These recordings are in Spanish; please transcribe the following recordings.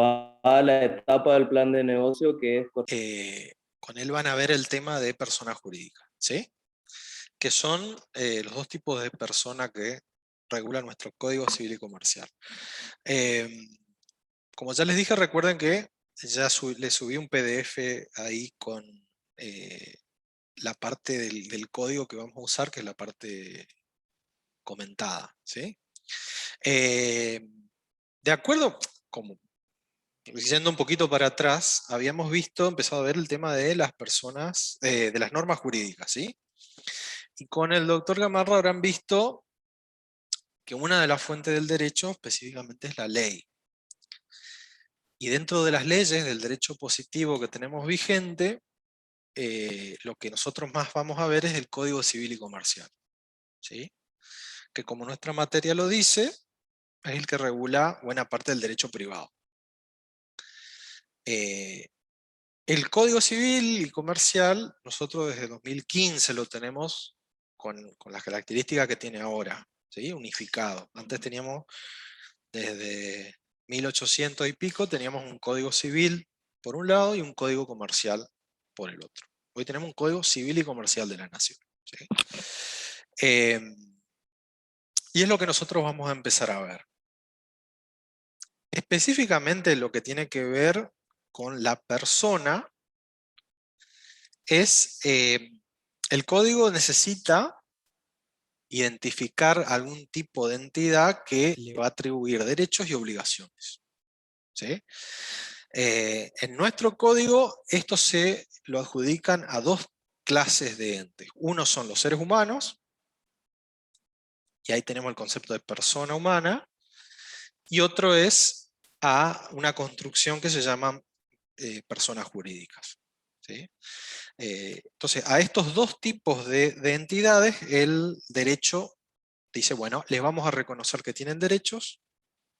a la etapa del plan de negocio que es... Con él van a ver el tema de persona jurídica, ¿sí? Que son los dos tipos de persona que regulan nuestro Código Civil y Comercial. Como ya les dije, recuerden que ya les subí un PDF ahí con la parte del código que vamos a usar, que es la parte comentada, ¿sí? De acuerdo, como yendo un poquito para atrás, habíamos empezado a ver el tema de las personas, de las normas jurídicas, ¿sí? Y con el doctor Gamarra habrán visto que una de las fuentes del derecho específicamente es la ley. Y dentro de las leyes del derecho positivo que tenemos vigente, lo que nosotros más vamos a ver es el Código Civil y Comercial, ¿sí? Que como nuestra materia lo dice, es el que regula buena parte del derecho privado. El Código Civil y Comercial, nosotros desde 2015 lo tenemos con las características que tiene ahora, ¿sí? Unificado. Antes teníamos, desde 1800 y pico, teníamos un Código Civil por un lado y un Código Comercial por el otro. Hoy tenemos un Código Civil y Comercial de la Nación, ¿sí? Y es lo que nosotros vamos a empezar a ver. Específicamente lo que tiene que ver con la persona es, el código necesita identificar algún tipo de entidad que le va a atribuir derechos y obligaciones, ¿sí? En nuestro código esto se lo adjudican a dos clases de entes. Uno son los seres humanos, y ahí tenemos el concepto de persona humana, y otro es a una construcción que se llama personas jurídicas, ¿sí? Entonces, a estos dos tipos de entidades, el derecho dice, bueno, les vamos a reconocer que tienen derechos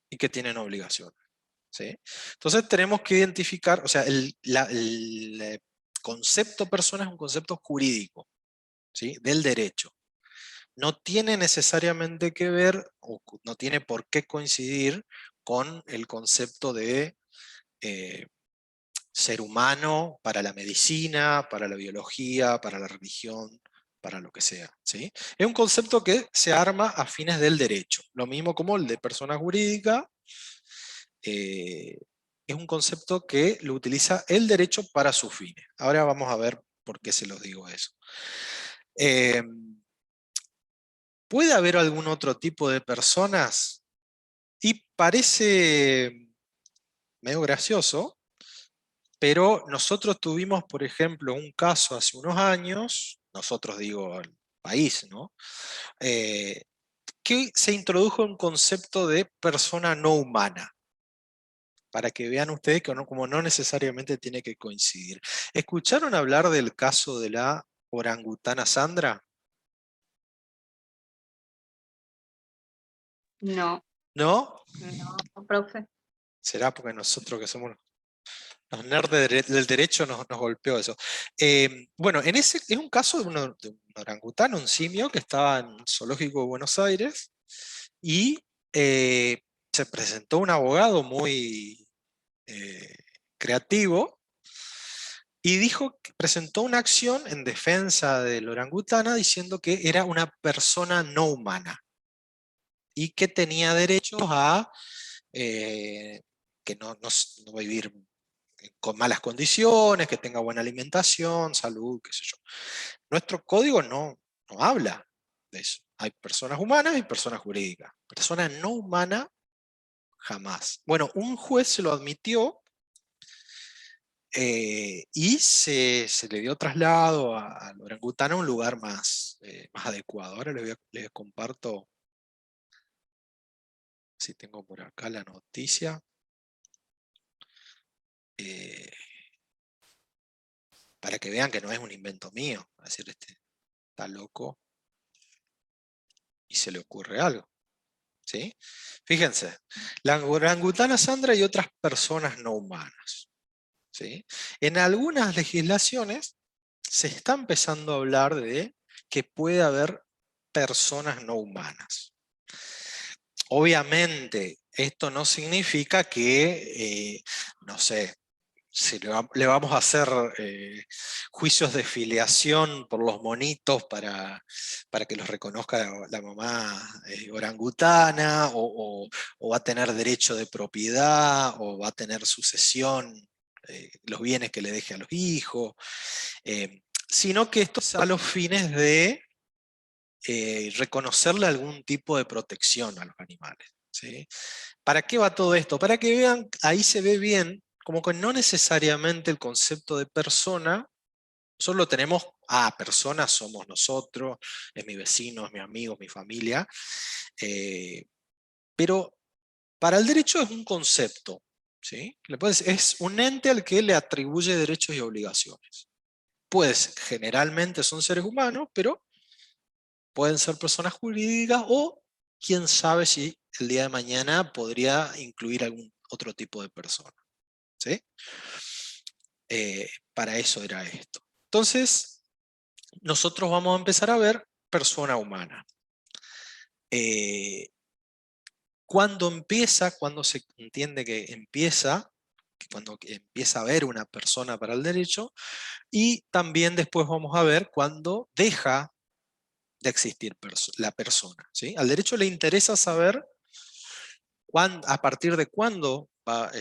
y que tienen obligaciones, ¿sí? Entonces tenemos que identificar, o sea, el concepto persona es un concepto jurídico, ¿sí? Del derecho. No tiene necesariamente que ver, o no tiene por qué coincidir con el concepto de ser humano para la medicina, para la biología, para la religión, para lo que sea, ¿sí? Es un concepto que se arma a fines del derecho. Lo mismo como el de persona jurídica, es un concepto que lo utiliza el derecho para sus fines. Ahora vamos a ver por qué se los digo eso. Eh, ¿Puede haber algún otro tipo de personas? Y parece medio gracioso, pero nosotros tuvimos, por ejemplo, un caso hace unos años, nosotros digo el país, ¿no? Que se introdujo un concepto de persona no humana, para que vean ustedes que no, como no necesariamente tiene que coincidir. ¿Escucharon hablar del caso de la orangutana Sandra? No, ¿No? no, profe. Será porque nosotros que somos los nerds del derecho nos golpeó eso. Bueno, es un caso de un orangután, un simio que estaba en un zoológico de Buenos Aires y se presentó un abogado muy creativo y presentó una acción en defensa del orangutana diciendo que era una persona no humana y que tenía derechos a eh, que no va a vivir con malas condiciones, que tenga buena alimentación, salud, qué sé yo. Nuestro código no habla de eso. Hay personas humanas y personas jurídicas. Persona no humana, jamás. Bueno, un juez se lo admitió y se le dio traslado al orangután a un lugar más adecuado. Ahora les comparto, si tengo por acá la noticia. eh, para que vean que no es un invento mío. Es decir, está loco y se le ocurre algo, ¿sí? Fíjense, la orangutana Sandra y otras personas no humanas, ¿sí? En algunas legislaciones se está empezando a hablar de que puede haber personas no humanas. Obviamente, esto no significa que, no sé, si le vamos a hacer juicios de filiación por los monitos para que los reconozca la mamá orangutana, o va a tener derecho de propiedad, o va a tener sucesión, los bienes que le deje a los hijos, sino que esto es a los fines de reconocerle algún tipo de protección a los animales, ¿sí? ¿Para qué va todo esto? Para que vean, ahí se ve bien, como que no necesariamente el concepto de persona, solo tenemos, personas somos nosotros, es mi vecino, es mi amigo, es mi familia, pero para el derecho es un concepto, ¿sí? Es un ente al que le atribuye derechos y obligaciones. Pues generalmente son seres humanos, pero pueden ser personas jurídicas, o quién sabe si el día de mañana podría incluir algún otro tipo de persona, ¿sí? Para eso era esto. Entonces, nosotros vamos a empezar a ver persona humana. Cuando se entiende que empieza, cuando empieza a haber una persona para el derecho, y también después vamos a ver cuando deja de existir la persona, ¿sí? Al derecho le interesa saber a partir de cuándo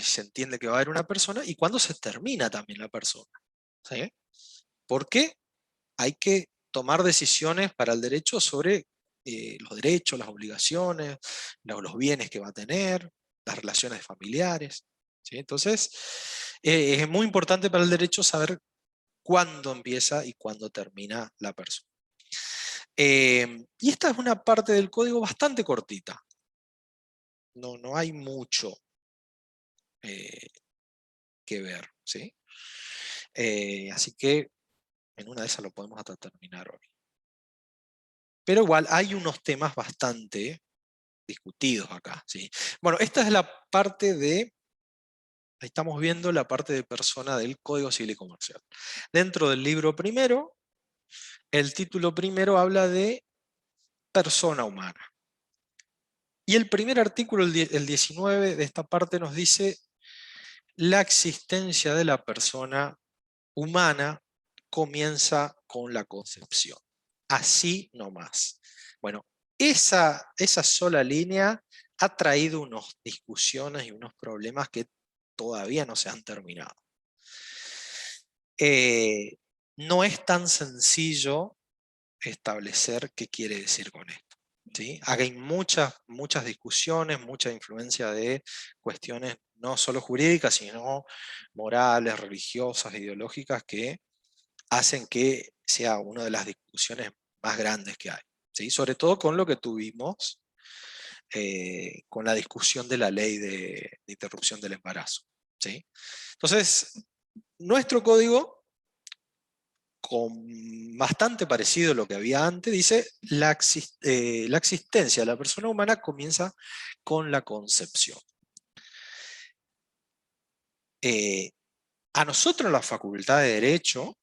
se entiende que va a haber una persona y cuándo se termina también la persona, ¿sí? Porque hay que tomar decisiones para el derecho sobre los derechos, las obligaciones, los bienes que va a tener, las relaciones familiares, ¿sí? Entonces, es muy importante para el derecho saber cuándo empieza y cuándo termina la persona. Y esta es una parte del código bastante cortita. No hay mucho que ver, ¿sí? Así que en una de esas lo podemos hasta terminar hoy. Pero igual hay unos temas bastante discutidos acá, ¿sí? Bueno, esta es la parte de, ahí estamos viendo la parte de persona del Código Civil y Comercial. Dentro del libro primero, el título primero habla de persona humana. Y el primer artículo, el 19 de esta parte, nos dice: la existencia de la persona humana comienza con la concepción. Así nomás. Bueno, esa sola línea ha traído unas discusiones y unos problemas que todavía no se han terminado. No es tan sencillo establecer qué quiere decir con esto, ¿sí? Hay muchas discusiones, mucha influencia de cuestiones no solo jurídicas, sino morales, religiosas, ideológicas, que hacen que sea una de las discusiones más grandes que hay, ¿sí? Sobre todo con lo que tuvimos con la discusión de la ley de interrupción del embarazo, ¿sí? Entonces, nuestro código, con bastante parecido a lo que había antes, dice: la existencia de la persona humana comienza con la concepción. A nosotros en la Facultad de Derecho,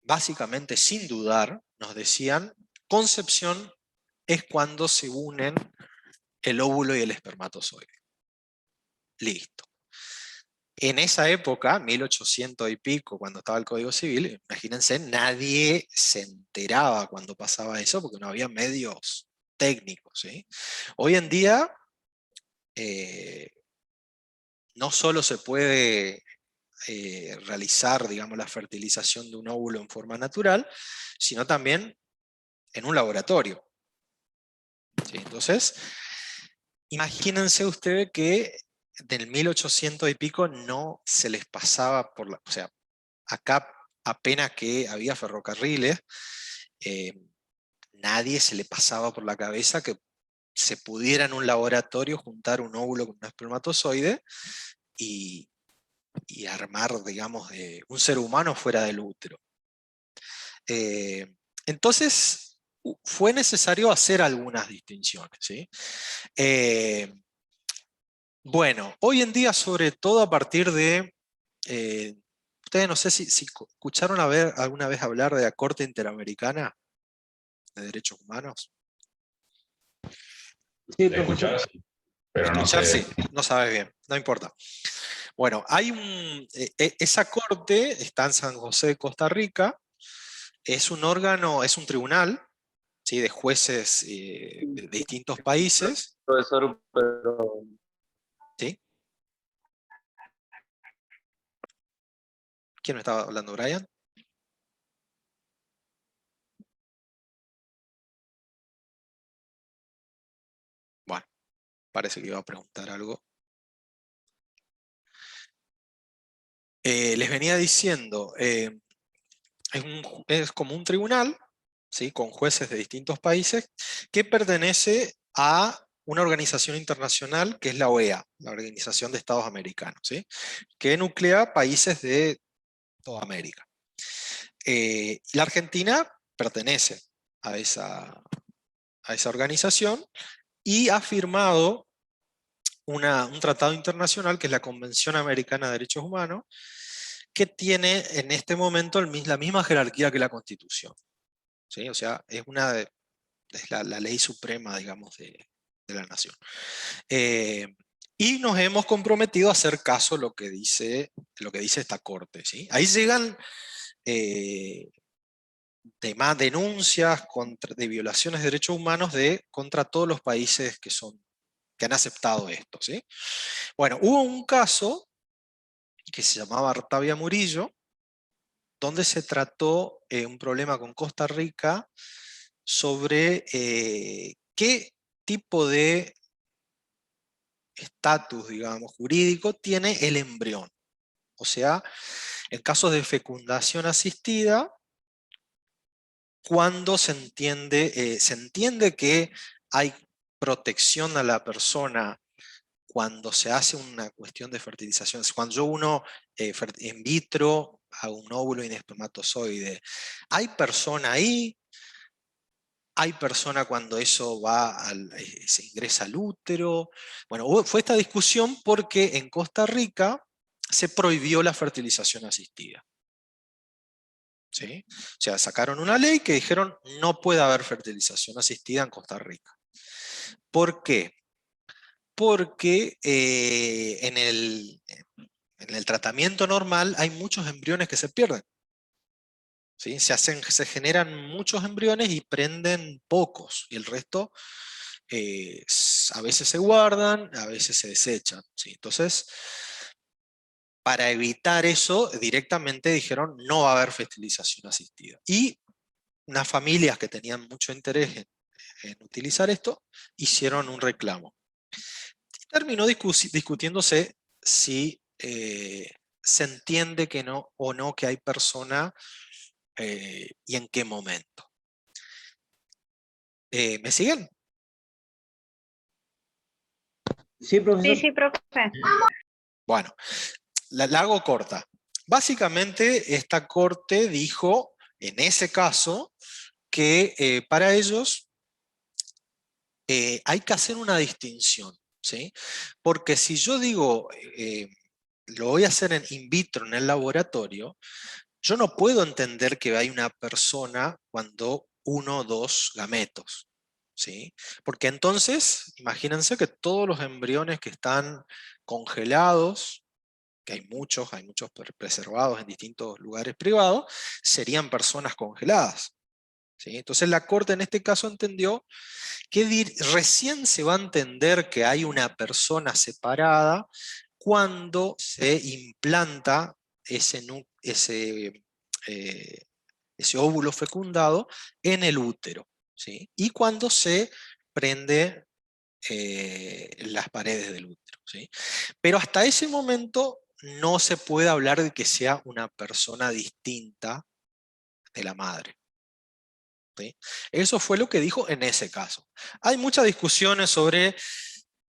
básicamente sin dudar, nos decían: concepción es cuando se unen el óvulo y el espermatozoide. Listo. En esa época, 1800 y pico, cuando estaba el Código Civil, imagínense, nadie se enteraba cuando pasaba eso porque no había medios técnicos, ¿sí? Hoy en día, no solo se puede realizar, digamos, la fertilización de un óvulo en forma natural, sino también en un laboratorio, ¿sí? Entonces, imagínense ustedes que del 1800 y pico no se les pasaba por o sea, acá apenas que había ferrocarriles, nadie se le pasaba por la cabeza que se pudiera en un laboratorio juntar un óvulo con un espermatozoide y, armar, digamos, un ser humano fuera del útero. Entonces, fue necesario hacer algunas distinciones, ¿sí? Bueno, hoy en día, sobre todo a partir de... ustedes no sé si escucharon alguna vez hablar de la Corte Interamericana de Derechos Humanos. Sí, ¿La escuchás? pero no Escuchar sé. sí, no sabes bien, no importa. Bueno, hay esa corte está en San José de Costa Rica, es un órgano, es un tribunal, ¿sí? De jueces de distintos países, Profesor, pero ¿sí? ¿Quién me estaba hablando, Brian? Bueno, parece que iba a preguntar algo. Les venía diciendo, es como un tribunal, ¿sí? Con jueces de distintos países, que pertenece a una organización internacional que es la OEA, la Organización de Estados Americanos, ¿sí? Que nuclea países de toda América. La Argentina pertenece a esa organización y ha firmado un tratado internacional que es la Convención Americana de Derechos Humanos, que tiene en este momento la misma jerarquía que la Constitución, ¿sí? O sea, es la ley suprema, digamos, de la nación. Y nos hemos comprometido a hacer caso a lo que dice esta Corte, ¿sí? Ahí llegan denuncias de violaciones de derechos humanos contra todos los países que han aceptado esto, ¿sí? Bueno, hubo un caso que se llamaba Artavia Murillo, donde se trató un problema con Costa Rica sobre qué tipo de estatus, digamos, jurídico tiene el embrión. O sea, en casos de fecundación asistida, cuando se entiende que hay protección a la persona cuando se hace una cuestión de fertilización. Cuando uno in vitro a un óvulo y un espermatozoide, ¿hay persona ahí? ¿Hay persona cuando eso se ingresa al útero? Bueno, fue esta discusión porque en Costa Rica se prohibió la fertilización asistida, ¿sí? O sea, sacaron una ley que dijeron no puede haber fertilización asistida en Costa Rica. ¿Por qué? Porque en el tratamiento normal hay muchos embriones que se pierden, ¿sí? Se generan muchos embriones y prenden pocos, y el resto a veces se guardan, a veces se desechan, ¿sí? Entonces, para evitar eso, directamente dijeron no va a haber fertilización asistida. Y unas familias que tenían mucho interés en utilizar esto, hicieron un reclamo. Y terminó discutiéndose si se entiende que no o no que hay persona y en qué momento. ¿Me siguen? sí, profesor. Sí, profe. Bueno, la hago corta. Básicamente, esta corte dijo, en ese caso, que para ellos hay que hacer una distinción, ¿sí? Porque si yo digo, lo voy a hacer in vitro, en el laboratorio, yo no puedo entender que hay una persona cuando 1 o 2 gametos, ¿sí? Porque entonces, imagínense que todos los embriones que están congelados, que hay muchos preservados en distintos lugares privados, serían personas congeladas, ¿sí? Entonces la Corte en este caso entendió que recién se va a entender que hay una persona separada cuando se implanta eh, ese óvulo fecundado en el útero, ¿sí? Y cuando se prende las paredes del útero, ¿sí? Pero hasta ese momento no se puede hablar de que sea una persona distinta de la madre, ¿sí? Eso fue lo que dijo en ese caso. Hay muchas discusiones sobre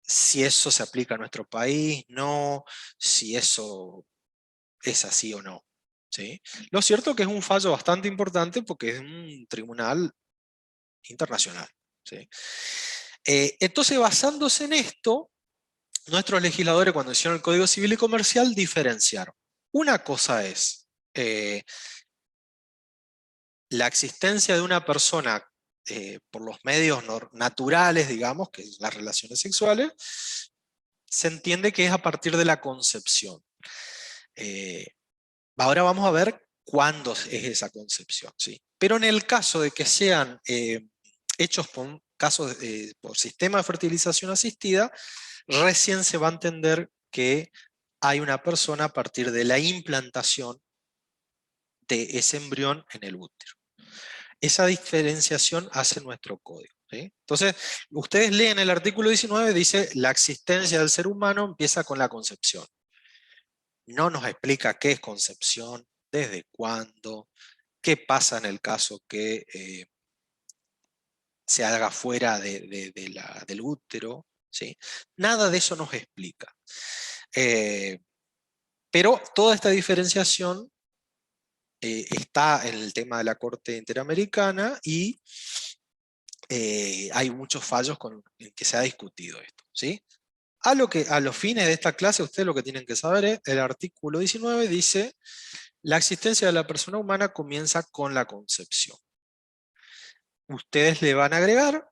si eso se aplica a nuestro país, no, si eso es así o no, ¿sí? Lo cierto es que es un fallo bastante importante porque es un tribunal internacional, ¿sí? Entonces, basándose en esto, nuestros legisladores, cuando hicieron el Código Civil y Comercial, diferenciaron. Una cosa es la existencia de una persona por los medios naturales, digamos, que es las relaciones sexuales, se entiende que es a partir de la concepción. Ahora vamos a ver cuándo es esa concepción, ¿sí? Pero en el caso de que sean hechos por sistema de fertilización asistida, recién se va a entender que hay una persona a partir de la implantación de ese embrión en el útero. Esa diferenciación hace nuestro código, ¿sí? Entonces, ustedes leen el artículo 19, dice, la existencia del ser humano empieza con la concepción. No nos explica qué es concepción, desde cuándo, qué pasa en el caso que se haga fuera del útero, ¿sí? Nada de eso nos explica. Pero toda esta diferenciación está en el tema de la Corte Interamericana y hay muchos fallos en que se ha discutido esto, ¿sí? A los fines de esta clase, ustedes lo que tienen que saber es, el artículo 19 dice, la existencia de la persona humana comienza con la concepción. Ustedes le van a agregar,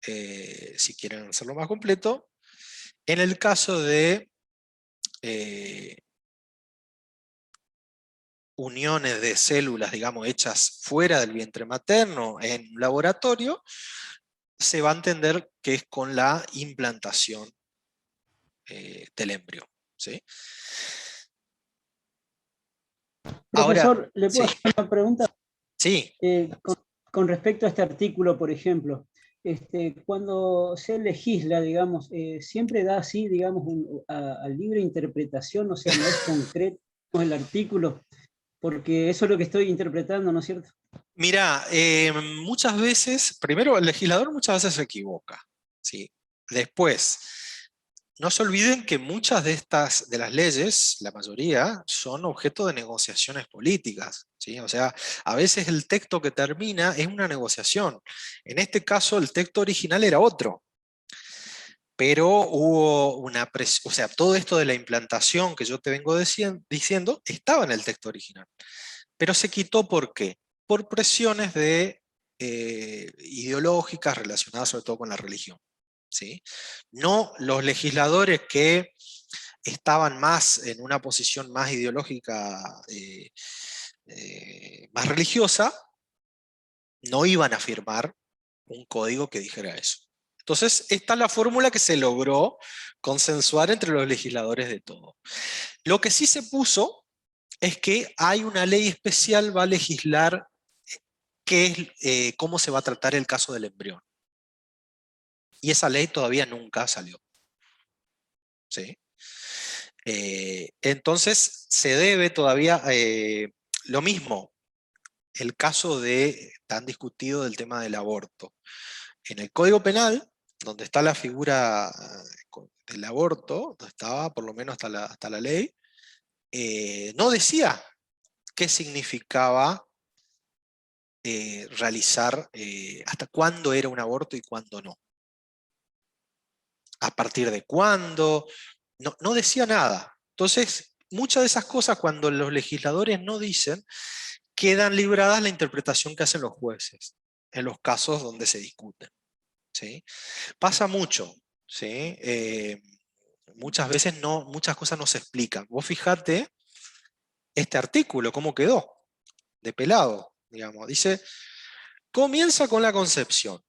si quieren hacerlo más completo, en el caso de uniones de células, digamos, hechas fuera del vientre materno en un laboratorio, se va a entender que es con la implantación del embrión, ¿sí? Ahora, Profesor, ¿le puedo sí, hacer una pregunta? sí, Con respecto a este artículo, por ejemplo, cuando se legisla, digamos, siempre da así, digamos, a libre interpretación, o sea, no es concreto el artículo, porque eso es lo que estoy interpretando, ¿no es cierto? mira, muchas veces, primero el legislador muchas veces se equivoca, ¿sí? Después, no se olviden que muchas de las leyes, la mayoría, son objeto de negociaciones políticas, ¿sí? O sea, a veces el texto que termina es una negociación. En este caso, el texto original era otro, pero hubo una presión, o sea, todo esto de la implantación que yo te vengo diciendo estaba en el texto original, pero se quitó ¿por qué? Por presiones ideológicas relacionadas sobre todo con la religión, ¿sí? No los legisladores que estaban más en una posición más ideológica, más religiosa, no iban a firmar un código que dijera eso. Entonces, esta es la fórmula que se logró consensuar entre los legisladores de todo. Lo que sí se puso es que hay una ley especial, va a legislar cómo se va a tratar el caso del embrión. Y esa ley todavía nunca salió, ¿sí? Entonces, se debe todavía, lo mismo, el caso tan discutido del tema del aborto. En el Código Penal, donde está la figura del aborto, donde estaba por lo menos hasta la ley, no decía qué significaba realizar, hasta cuándo era un aborto y cuándo no. A partir de cuándo, no decía nada. Entonces, muchas de esas cosas cuando los legisladores no dicen, quedan libradas la interpretación que hacen los jueces en los casos donde se discuten, ¿sí? Pasa mucho, ¿sí? Muchas veces muchas cosas no se explican. Vos fijate este artículo, cómo quedó, de pelado, digamos. Dice, comienza con la concepción.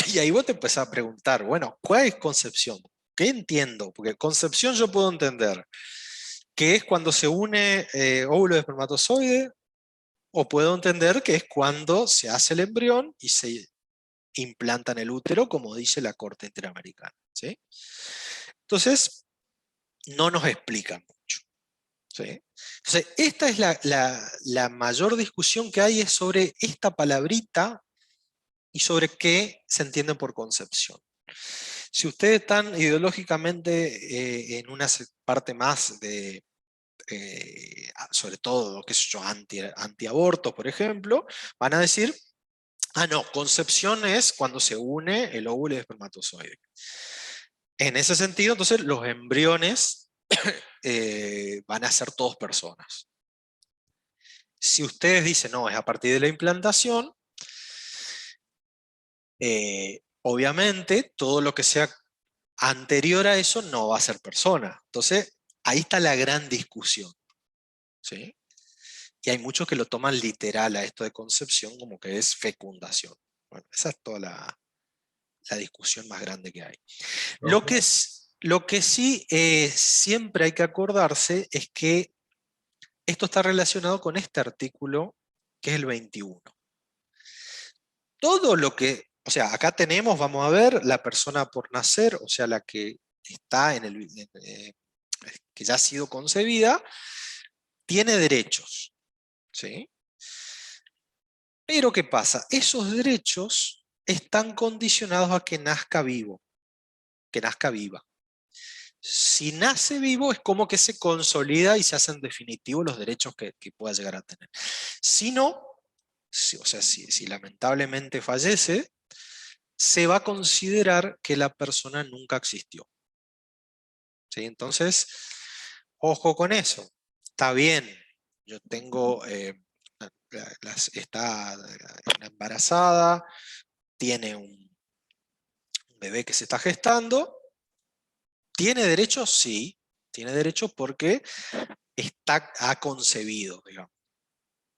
Y ahí vos te empezás a preguntar, bueno, ¿cuál es concepción? ¿Qué entiendo? Porque concepción yo puedo entender que es cuando se une óvulo de espermatozoide, o puedo entender que es cuando se hace el embrión y se implanta en el útero, como dice la Corte Interamericana, ¿sí? Entonces, no nos explican mucho, ¿sí? Entonces, esta es la mayor discusión que hay es sobre esta palabrita y sobre qué se entiende por concepción. Si ustedes están ideológicamente en una parte más de, sobre todo, qué sé yo, antiaborto, por ejemplo, van a decir, ah, no, concepción es cuando se une el óvulo y el espermatozoide. En ese sentido, entonces, los embriones van a ser todos personas. Si ustedes dicen, no, es a partir de la implantación, obviamente todo lo que sea anterior a eso no va a ser persona. Entonces, ahí está la gran discusión, ¿sí? Y hay muchos que lo toman literal a esto de concepción como que es fecundación. Bueno, esa es toda la discusión más grande que hay. Lo que sí siempre hay que acordarse es que esto está relacionado con este artículo, que es el 21. Todo lo que, o sea, acá tenemos, vamos a ver, la persona por nacer, o sea, la que está que ya ha sido concebida, tiene derechos, ¿sí? Pero ¿qué pasa? Esos derechos están condicionados a que nazca vivo, que nazca viva. Si nace vivo es como que se consolida y se hacen definitivos los derechos que pueda llegar a tener. Si no, o sea, si lamentablemente fallece, se va a considerar que la persona nunca existió. ¿Sí? Entonces, ojo con eso. Está bien, yo tengo, está embarazada, tiene un bebé que se está gestando, ¿tiene derechos? Sí, tiene derechos porque ha concebido, digamos.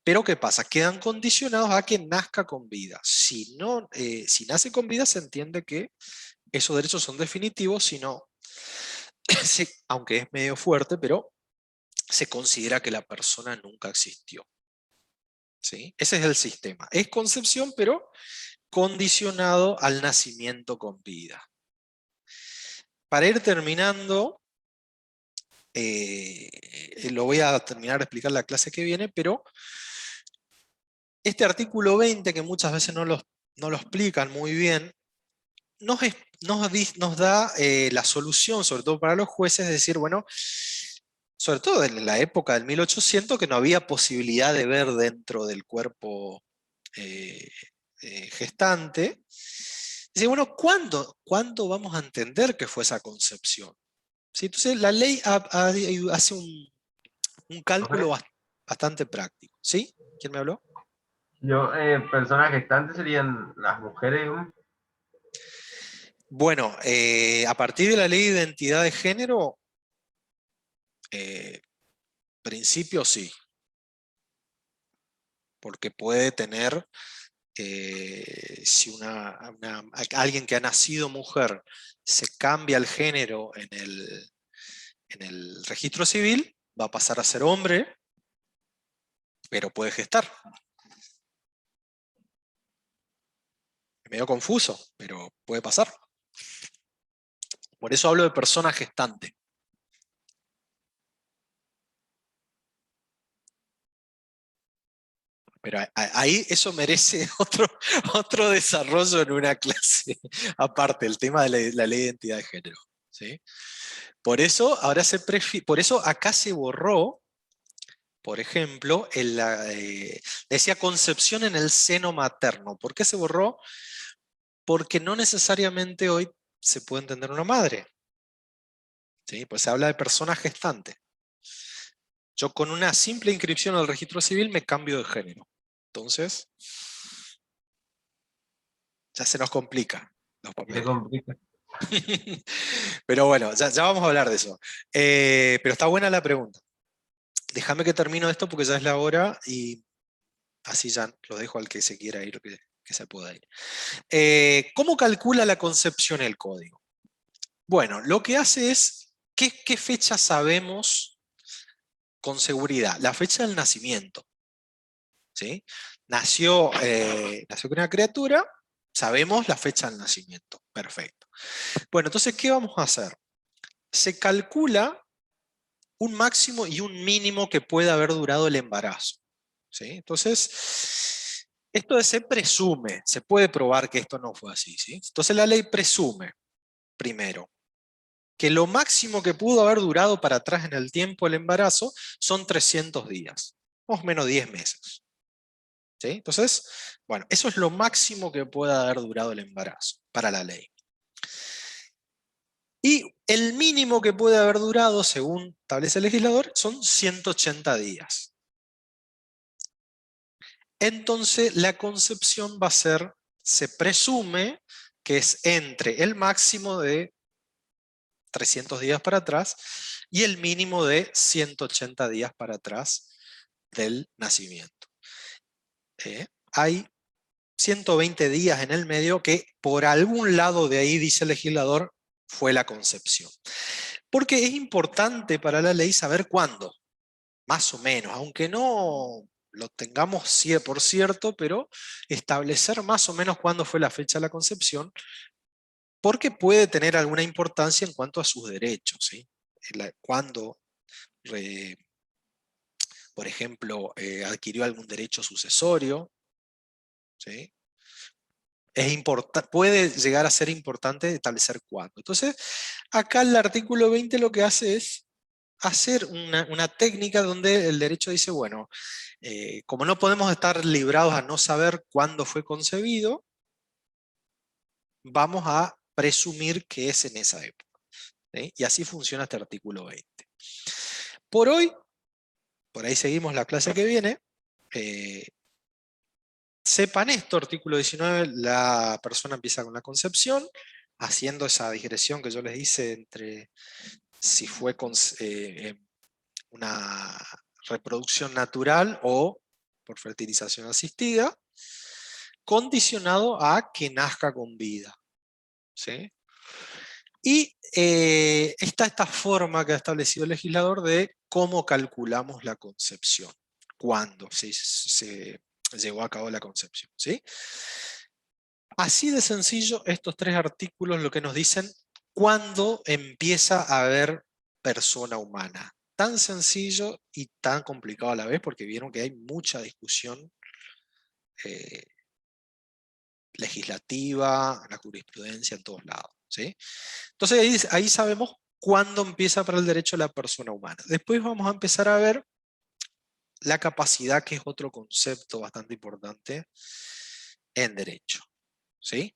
Pero ¿qué pasa? Quedan condicionados a que nazca con vida. Si nace con vida, se entiende que esos derechos son definitivos, si no, aunque es medio fuerte, pero se considera que la persona nunca existió. ¿Sí? Ese es el sistema. Es concepción, pero condicionado al nacimiento con vida. Para ir terminando, lo voy a terminar de explicar la clase que viene, pero este artículo 20, que muchas veces no lo explican muy bien, nos da la solución, sobre todo para los jueces, de decir, bueno, sobre todo en la época del 1800, que no había posibilidad de ver dentro del cuerpo eh, gestante. Dice, bueno, ¿cuándo vamos a entender que fue esa concepción? ¿Sí? Entonces la ley hace un cálculo bastante práctico. ¿Sí? ¿Quién me habló? Personas gestantes serían las mujeres. Bueno, a partir de la ley de identidad de género, principio sí, porque puede tener, si alguien que ha nacido mujer se cambia el género en el registro civil, va a pasar a ser hombre, pero puede gestar. Es medio confuso, pero puede pasar. Por eso hablo de persona gestante. Pero ahí eso merece otro desarrollo en una clase, aparte, el tema de la ley de identidad de género. ¿Sí? Por eso, por eso acá se borró, por ejemplo, decía concepción en el seno materno. ¿Por qué se borró? Porque no necesariamente hoy se puede entender una madre. ¿Sí? Pues se habla de persona gestante. Yo con una simple inscripción al registro civil me cambio de género. Entonces, ya se nos complica los papeles. Pero bueno, ya vamos a hablar de eso. Pero está buena la pregunta. Déjame que termino esto porque ya es la hora y así ya lo dejo al que se quiera ir, que se pueda ir. ¿Cómo calcula la concepción el código? Bueno, lo que hace es, ¿qué fecha sabemos con seguridad? La fecha del nacimiento. ¿Sí? Nació con una criatura, sabemos la fecha del nacimiento. Perfecto. Bueno, entonces, ¿qué vamos a hacer? Se calcula un máximo y un mínimo que pueda haber durado el embarazo. ¿Sí? Entonces, esto se presume, se puede probar que esto no fue así. ¿Sí? Entonces la ley presume, primero, que lo máximo que pudo haber durado para atrás en el tiempo el embarazo son 300 días, más o menos 10 meses. ¿Sí? Entonces, bueno, eso es lo máximo que pueda haber durado el embarazo para la ley. Y el mínimo que puede haber durado, según establece el legislador, son 180 días. Entonces, la concepción va a ser, se presume que es entre el máximo de 300 días para atrás, y el mínimo de 180 días para atrás del nacimiento. Hay 120 días en el medio que por algún lado de ahí, dice el legislador, fue la concepción. Porque es importante para la ley saber cuándo, más o menos, aunque no lo tengamos por cierto, pero establecer más o menos cuándo fue la fecha de la concepción, porque puede tener alguna importancia en cuanto a sus derechos, ¿sí? Cuando, por ejemplo, adquirió algún derecho sucesorio, ¿sí? Puede llegar a ser importante establecer cuándo. Entonces, acá el artículo 20 lo que hace es hacer una técnica donde el derecho dice, bueno, como no podemos estar librados a no saber cuándo fue concebido, vamos a presumir que es en esa época, ¿sí? Y así funciona este artículo 20. Por hoy, por ahí seguimos la clase que viene, sepan esto, artículo 19, la persona empieza con la concepción, haciendo esa digresión que yo les hice entre si fue una reproducción natural o por fertilización asistida, condicionado a que nazca con vida, ¿sí? Y está esta forma que ha establecido el legislador de cómo calculamos la concepción, cuándo se llevó a cabo la concepción, ¿sí? Así de sencillo, estos tres artículos lo que nos dicen cuándo empieza a haber persona humana. Tan sencillo y tan complicado a la vez, porque vieron que hay mucha discusión legislativa, la jurisprudencia en todos lados, ¿sí? Entonces ahí sabemos cuándo empieza para el derecho la persona humana. Después vamos a empezar a ver la capacidad, que es otro concepto bastante importante en derecho, ¿sí?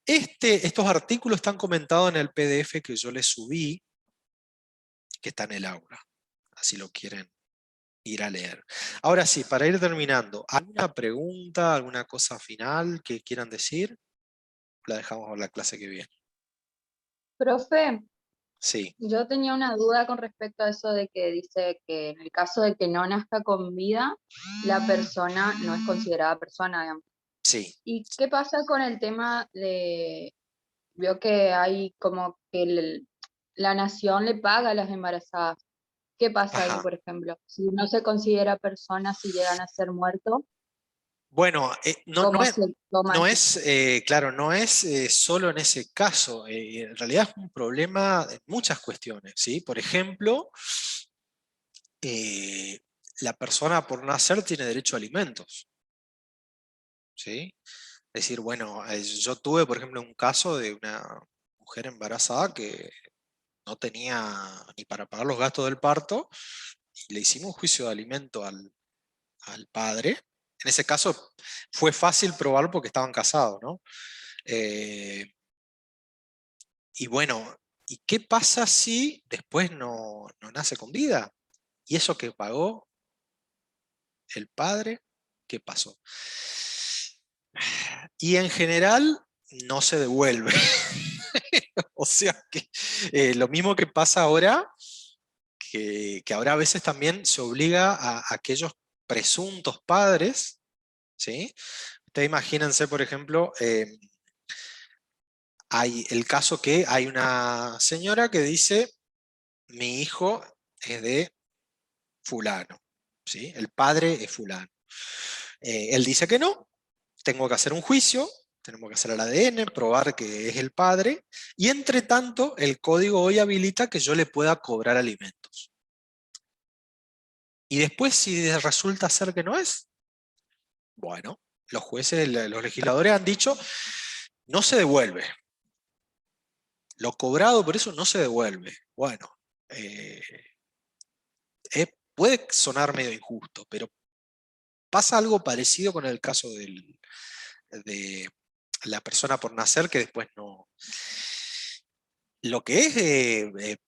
Estos artículos están comentados en el PDF que yo les subí, que está en el aula, así lo quieren ir a leer. Ahora sí, para ir terminando, ¿alguna pregunta, alguna cosa final que quieran decir? La dejamos a la clase que viene. Profe, Sí. yo tenía una duda con respecto a eso de que dice que en el caso de que no nazca con vida, la persona no es considerada persona, digamos. Sí. ¿Y qué pasa con el tema de, veo que hay como que la nación le paga a las embarazadas? ¿Qué pasa ahí, Ajá. por ejemplo? Si no se considera persona, si llegan a ser muertos, Bueno, ¿cómo se toma no eso? es, claro, no es solo en ese caso. En realidad es un problema en muchas cuestiones, ¿sí? Por ejemplo, la persona por nacer tiene derecho a alimentos, ¿sí? Es decir, bueno, yo tuve, por ejemplo, un caso de una mujer embarazada que no tenía ni para pagar los gastos del parto, y le hicimos juicio de alimento al padre. En ese caso fue fácil probarlo porque estaban casados, ¿no? Y bueno, ¿y qué pasa si después no nace con vida? ¿Y eso que pagó el padre? ¿Qué pasó? Y en general no se devuelve. O sea que lo mismo que pasa ahora, que ahora a veces también se obliga a aquellos presuntos padres, ¿sí? Ustedes imagínense, por ejemplo, hay el caso que hay una señora que dice, mi hijo es de fulano, ¿sí? El padre es fulano. Él dice que no, tengo que hacer un juicio, tenemos que hacer el ADN, probar que es el padre, y entre tanto el código hoy habilita que yo le pueda cobrar alimentos. Y después, si resulta ser que no es, bueno, los jueces, los legisladores han dicho, no se devuelve. Lo cobrado por eso no se devuelve. Bueno, puede sonar medio injusto, pero pasa algo parecido con el caso de la persona por nacer que después no. Lo que es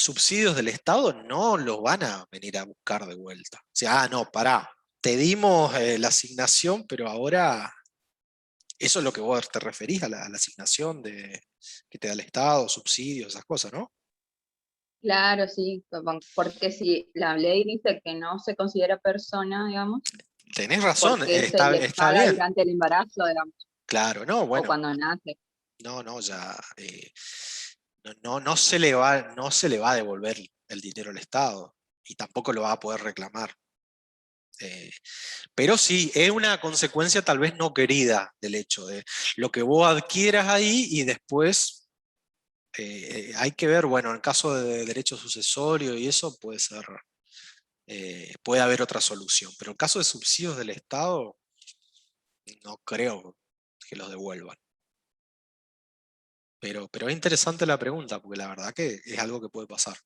subsidios del Estado no los van a venir a buscar de vuelta. O sea, no, pará, te dimos la asignación, pero ahora eso es lo que vos te referís a la asignación de que te da el Estado, subsidios, esas cosas, ¿no? Claro, sí, porque si la ley dice que no se considera persona, digamos, Tenés razón, porque se le está paga bien. durante el embarazo, digamos, Claro, no, o bueno, cuando nace. no, ya no se le va a devolver el dinero al Estado y tampoco lo va a poder reclamar. Pero sí, es una consecuencia tal vez no querida del hecho de lo que vos adquieras ahí y después hay que ver, bueno, en caso de derecho sucesorio y eso puede ser, puede haber otra solución, pero en caso de subsidios del Estado, no creo que los devuelvan. Pero es interesante la pregunta, porque la verdad que es algo que puede pasar.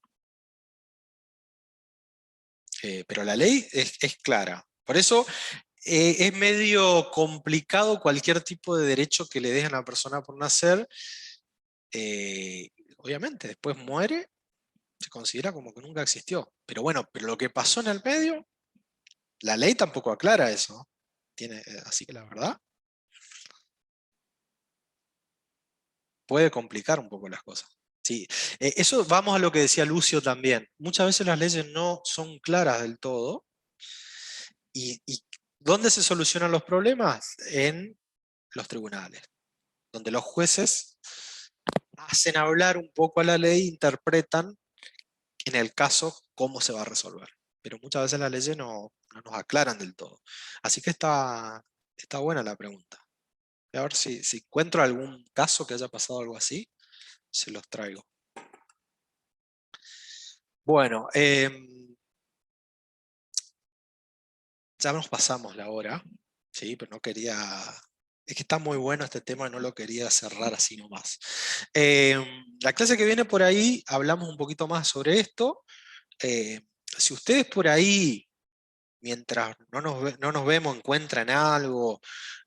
Pero la ley es clara. Por eso es medio complicado cualquier tipo de derecho que le dejen a la persona por nacer. Obviamente, después muere, se considera como que nunca existió. Pero bueno, pero lo que pasó en el medio, la ley tampoco aclara eso. Así que la verdad, puede complicar un poco las cosas. Sí, eso vamos a lo que decía Lucio también. Muchas veces las leyes no son claras del todo. ¿Y dónde se solucionan los problemas? En los tribunales, donde los jueces hacen hablar un poco a la ley, interpretan en el caso cómo se va a resolver. Pero muchas veces las leyes no nos aclaran del todo. Así que está buena la pregunta. A ver si encuentro algún caso que haya pasado algo así, se los traigo. Bueno, ya nos pasamos la hora, ¿sí? Pero no quería... Es que está muy bueno este tema, no lo quería cerrar así nomás. La clase que viene por ahí, hablamos un poquito más sobre esto. Si ustedes por ahí, mientras no nos vemos, encuentran algo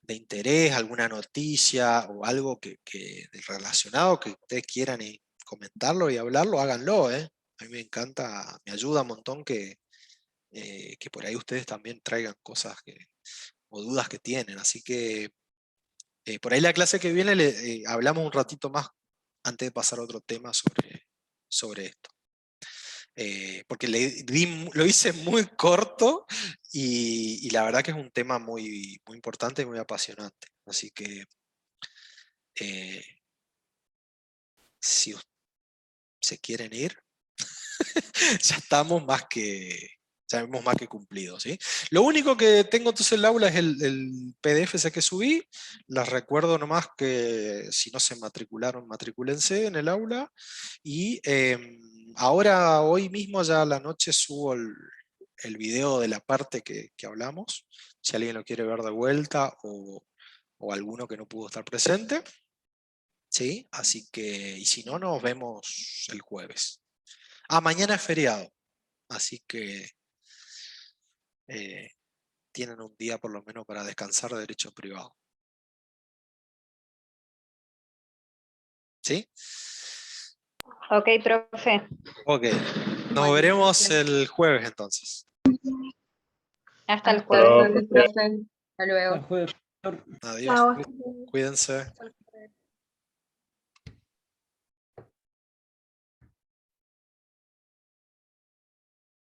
de interés, alguna noticia o algo relacionado que ustedes quieran comentarlo y hablarlo, háganlo, ¿eh? A mí me encanta, me ayuda un montón que por ahí ustedes también traigan cosas o dudas que tienen. Así que por ahí la clase que viene hablamos un ratito más antes de pasar a otro tema sobre esto. Porque lo hice muy corto y la verdad que es un tema muy, muy importante y muy apasionante. Así que si se quieren ir, ya hemos más que cumplido, ¿sí? Lo único que tengo entonces en el aula es el PDF ese que subí. Les recuerdo nomás que si no se matricularon, matricúlense en el aula. Y ahora, hoy mismo, ya a la noche, subo el video de la parte que hablamos. Si alguien lo quiere ver de vuelta o alguno que no pudo estar presente. ¿Sí? Así que, y si no, nos vemos el jueves. Mañana es feriado. Así que tienen un día por lo menos para descansar de derecho privado. ¿Sí? Ok, profe. Ok. Nos Bueno, veremos el jueves entonces. Hasta el hasta jueves. luego, profe. Hasta luego. Hasta el jueves. Adiós. Chao. Cuídense.